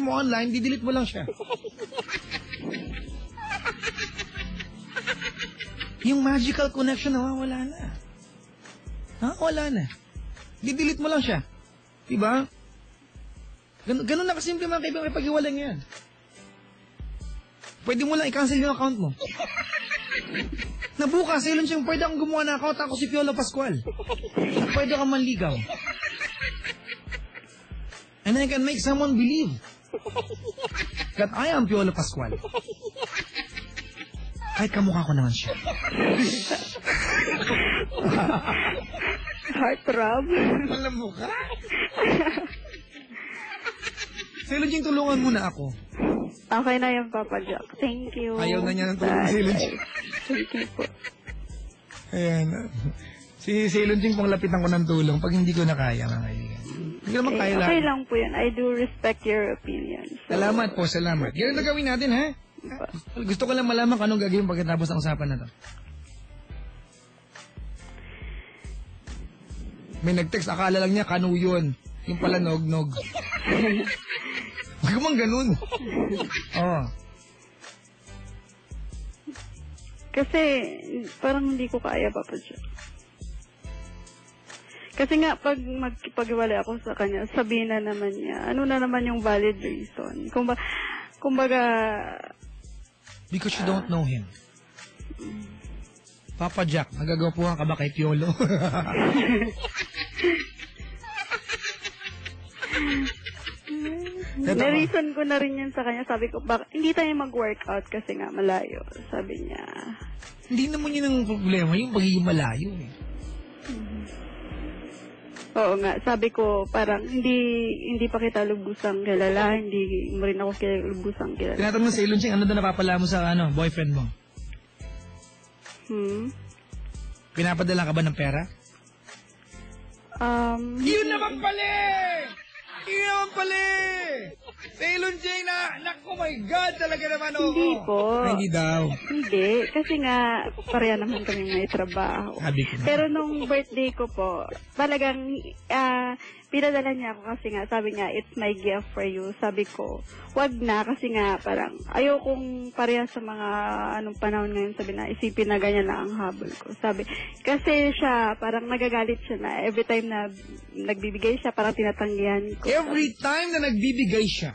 mo online, didelete mo lang siya. Yung magical connection nawawala na. Wala na. Didelete mo lang siya. Diba? Ganun na kasimple mga kaibigan, may pag-iwalan yan. Pwede mo lang i-cancel yung account mo. Nabukas, ilon siyang pwede akong gumawa na account, ako si Piolo Pascual. Pwede kang manligaw. And I can make someone believe that I am Piolo Pascual. Kahit kamukha ko naman siya. Heartthrob. Alam mo ka? Silon Jing, tulungan mo na ako. Okay na yan, Papa Jack. Thank you. Ayaw na niya ng tulong si Silon Jing. Thank you po. Ayan. Si Silon Jing, panglapitan ko ng tulong pag hindi ko na kaya, mga kaibigan. Hindi naman kaya lang. Okay lang po yan. I do respect your opinion. So, salamat po, salamat. Yan na gawin natin, ha? Gusto ko lang malaman kung anong gagawin pagkatapos ng usapan na to. May nag-text, akala lang niya kanu yun. Yung pala nog-nog. Huwag mong ganun. Oh. Kasi, parang hindi ko kaya, Papa Jack. Kasi nga, pag magkipag-iwalay ako sa kanya, sabihin na naman niya, ano na naman yung valid reason. Kumbaga... Because you don't know him. Papa Jack, nagagapuhan ka ba kay Piolo? Na-reason ko na rin yan sa kanya. Sabi ko, hindi tayo mag-workout kasi nga malayo. Sabi niya. Hindi naman yun ang problema, yung pagiging malayo eh. Oo nga, sabi ko parang hindi pa kita lubusang kilala, hindi mo rin ako lubusang kilala. Tinatanong sa Silon Jing, ano daw napapala mo sa boyfriend mo? Pinapadala ka ba ng pera? Yun naman pala! Yun naman pala! Silon Jing na, naku my God, talaga naman ako. Hindi po. Hindi daw. Hindi, kasi nga, pareha naman kami may trabaho. Pero nung birthday ko po, talagang, pinadala niya ako kasi nga, sabi niya, it's my gift for you. Sabi ko, wag na, kasi nga, parang, ayokong pareha sa mga, anong panahon ngayon, sabi na, isipin na ganyan na ang habol ko. Sabi, kasi siya, parang nagagalit siya na, every time na nagbibigay siya, parang tinatanggihan ko. Every time na nagbibigay siya?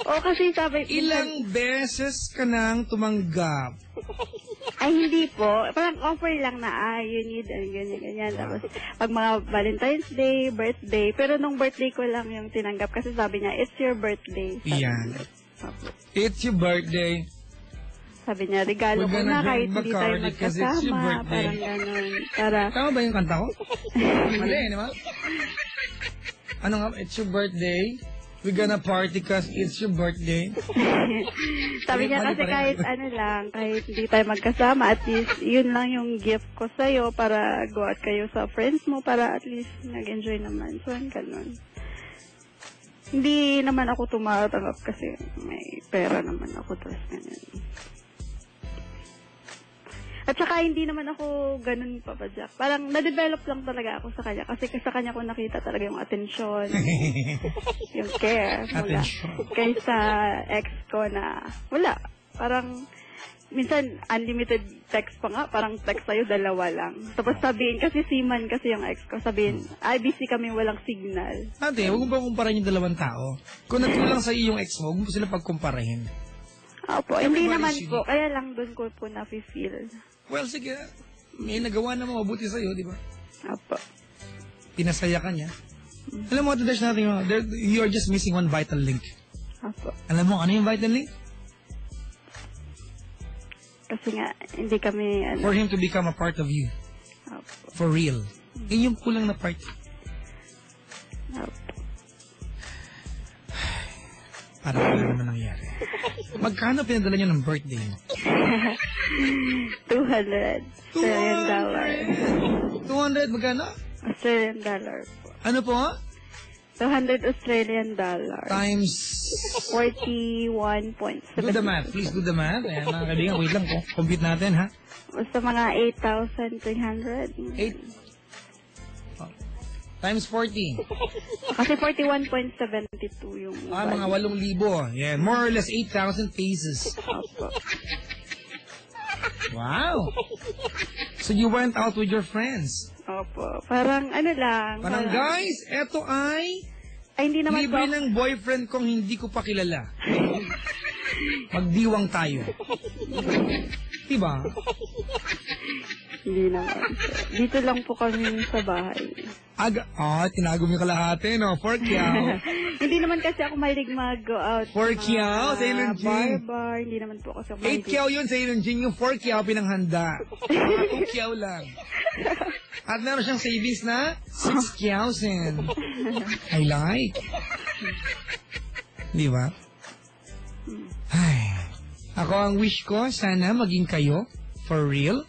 O, kasi sabi, ilang beses ka nang tumanggap? Ay, hindi po. Parang offer lang na, you need, ganyan. Tapos, pag mga Valentine's Day, birthday. Pero nung birthday ko lang yung tinanggap kasi sabi niya, it's your birthday. Yan. It's your birthday. Sabi niya, regalo ko na kahit hindi tayo magkasama. Parang gano'n. Tama ba yung kanta ko? Mali, di ba? Ano nga? It's your birthday. We're gonna party cause it's your birthday. Sabi niya kasi kahit ano lang, kahit hindi tayo magkasama, at least yun lang yung gift ko sa'yo para go out kayo sa friends mo, para at least nag-enjoy naman. So, ganun. Hindi naman ako tumatanggap kasi may pera naman ako, tapos ganyan. At saka hindi naman ako ganun, Papa Jack. Parang na-develop lang talaga ako sa kanya kasi sa kanya ko nakita talaga yung atensyon, yung care. Kaysa ex ko na wala. Parang minsan unlimited text pa nga, parang text sa'yo, 2 lang. Tapos sabihin, kasi seaman kasi yung ex ko, sabihin, ay busy kami, walang signal. Ate, huwag mo ba kumparahin yung 2 tao? Kung nagkulang sa iyo yung ex mo, huwag mo sila pagkumparahin. Opo, hindi naman po. Kaya lang doon ko po na-feel. Well, sige. May nagawa naman mabuti sa'yo, di ba? Opo. Pinasaya ka niya. Alam mo, there's nothing wrong. You're just missing one vital link. Opo. Alam mo, ano yung vital link? Kasi nga, hindi kami... For him to become a part of you. Opo. For real. Yun yung kulang na part. Opo. Parang wala naman nangyari. Magkano pinadala niyo ng birthday mo? $200. Australian dollar. 200, magkano? Australian dollar po. Ano po? 200 Australian dollar. Times... 41.7. Do the math. Please do the math. Ayan, mga kaibigan, wait lang po. Compute natin, ha? Basta mga 8,300. 8. Times 40. Kasi 41.72 yung... Mga 8,000. Yeah, more or less 8,000 pesos. Opo. Wow. So you went out with your friends. Opo. Parang ano lang. Parang, guys, eto ay hindi naman libre po. ng boyfriend kong hindi ko pa kilala. Magdiwang tayo. Diba? Hindi naman. Dito lang po kami sa bahay. Tinago mo yung kalahati, no? 4 kiyaw. Hindi naman kasi ako mahilig mag-go out. 4 kiyaw sa Ilon Jing. Bar. Hindi naman po kasi ako 8 kiyaw yun sa Ilon Jing. Yung 4 kiyaw pinanghanda. 2 kiyaw lang. At meron siyang savings na 6 kiyaw-sen. I like. Di ba? Ay. Ako ang wish ko, sana maging kayo. For real.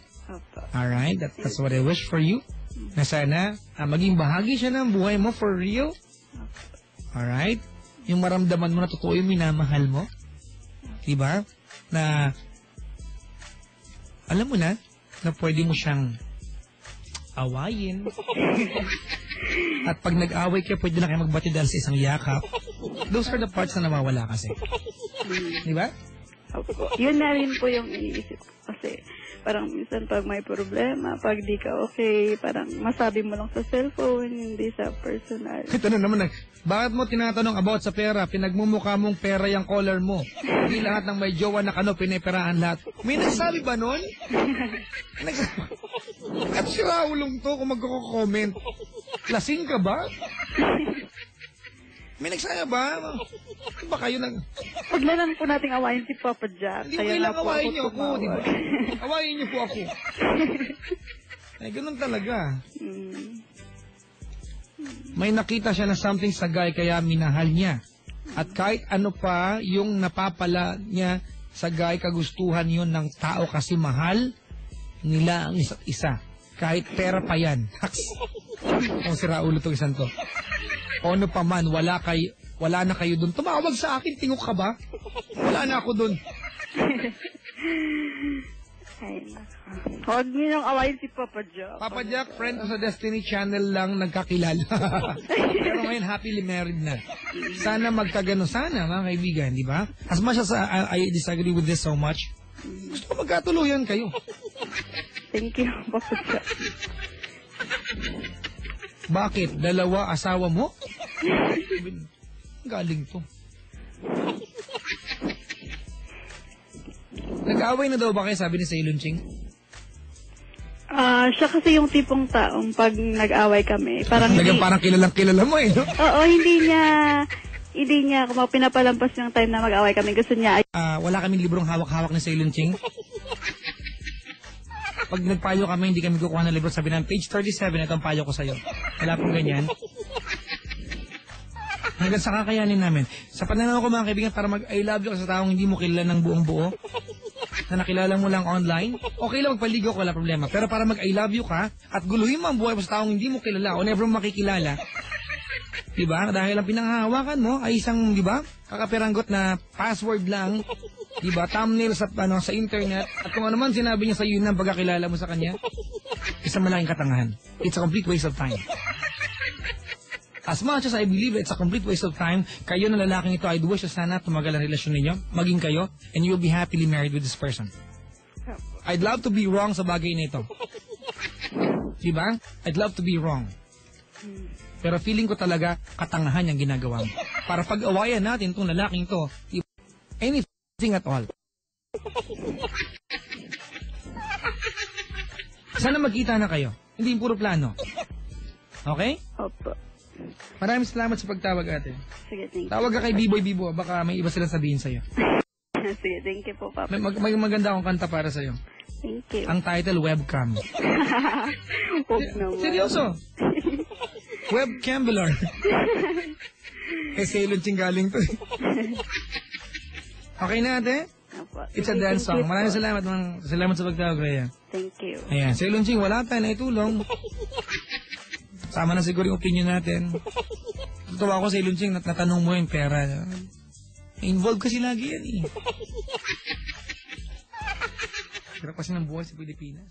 Alright, that's what I wish for you. Na sana maging bahagi siya ng buhay mo for real. Alright? Yung maramdaman mo na totoo yung minamahal mo. Diba? Na alam mo na pwede mo siyang awayin. At pag nag-away kayo, pwede na kayo magbati dahil sa isang yakap. Those are the parts na nawawala kasi. Diba? Yun na rin po yung iniisip ko. Kasi parang minsan pag may problema, pag di ka okay, parang masabi mo lang sa cellphone, hindi sa personal. Ito na naman, bakit mo tinatanong about sa pera? Pinagmumukha mong pera yung collar mo. Hindi lahat ng may jowa na piniperahan lahat. May nagsabi ba nun? At si Raulong to kung magkako-comment. Lasing ka ba? May nagsaya ba? Ba kayo nag... Huwag na lang po nating awayin si Papa Jack. Hindi mo kailang awayin niyo ako, di ba? Awayin niyo po ako. Ay, ganun talaga. May nakita siya na something sa guy kaya minahal niya. At kahit ano pa yung napapala niya sa guy, kagustuhan yun ng tao kasi mahal nila ang isa't isa. Kahit pera pa yan. Kung si Raulo itong isang to. O ano pa man, wala na kayo dun. Tumawag sa akin, tingok ka ba? Wala na ako dun. Ay, huwag niyo nang awayin si Papa Jack. Papa Jack, friend ko sa Destiny Channel lang nagkakilala. Pero ngayon, happily married na. Sana magkagano sana, mga kaibigan, di ba? As much as I disagree with this so much, gusto ko magkatuluyan kayo. Thank you, Papa Jack. Bakit? Dalawa asawa mo? Galing to. Nag-away na daw ba kayo, sabi ni Sailon Ching? Siya kasi yung tipong taong pag nag-away kami, parang parang kilalang-kilala mo eh, no? Oo, hindi niya kung pinapalampas yung time na mag-away kami. Gusto niya wala kaming librong hawak-hawak ni Sailon Ching. Pag nagpayo kami, hindi kami kukuha ng libro. Sabi namin, page 37, ito ang payo ko sa'yo. Wala pong ganyan. Hanggang sa kakayanin namin. Sa pananaw ko mga kaibigan, para mag-I love you ka sa taong hindi mo kilala ng buong buo, na nakilala mo lang online, okay lang magpaligaw ko, wala problema. Pero para mag-I love you ka, at guluhin mo ang buhay mo sa taong hindi mo kilala o never mo makikilala, diba? Dahil ang pinanghahawakan mo ay isang, diba, kakapiranggot na password lang, diba, thumbnail sa internet, at kung ano man sinabi niya sa iyo ng pagkakilala mo sa kanya, isang malaking katangahan. It's a complete waste of time. As much as I believe it's a complete waste of time, kayo na lalaking ito, I'd wish na sana tumagal ang relasyon ninyo, maging kayo, and you'll be happily married with this person. I'd love to be wrong sa bagay na ito. Diba? I'd love to be wrong. Pero feeling ko talaga katangahan yung ginagawa mo. Para pag-awayan natin itong lalaking ito, anything at all. Sana magkita na kayo. Hindi puro plano. Okay? Opo. Maraming salamat sa pagtawag, ate. Sige, thank you. Tawag ka kay B-Boy Bibo, baka may iba silang sabihin sa'yo. Sige, thank you po, Papa. May maganda akong kanta para sa'yo. Thank you. Ang title, Webcam. Huwag naman. Seryoso? Webcambular. Sailon Ching galing to. Okay na, ate? Opo. It's a dance song. Maraming salamat, salamat sa pagtawag, Rhea. Thank you. Ayan, Sailon Ching, wala tayo na itulong. Sama na siguro yung opinion natin. Tuwa ako sa Sailon Ching, natanong mo yung pera. Involved kasi lagi yan eh. Hirap kasi ng buhay sa Pilipinas.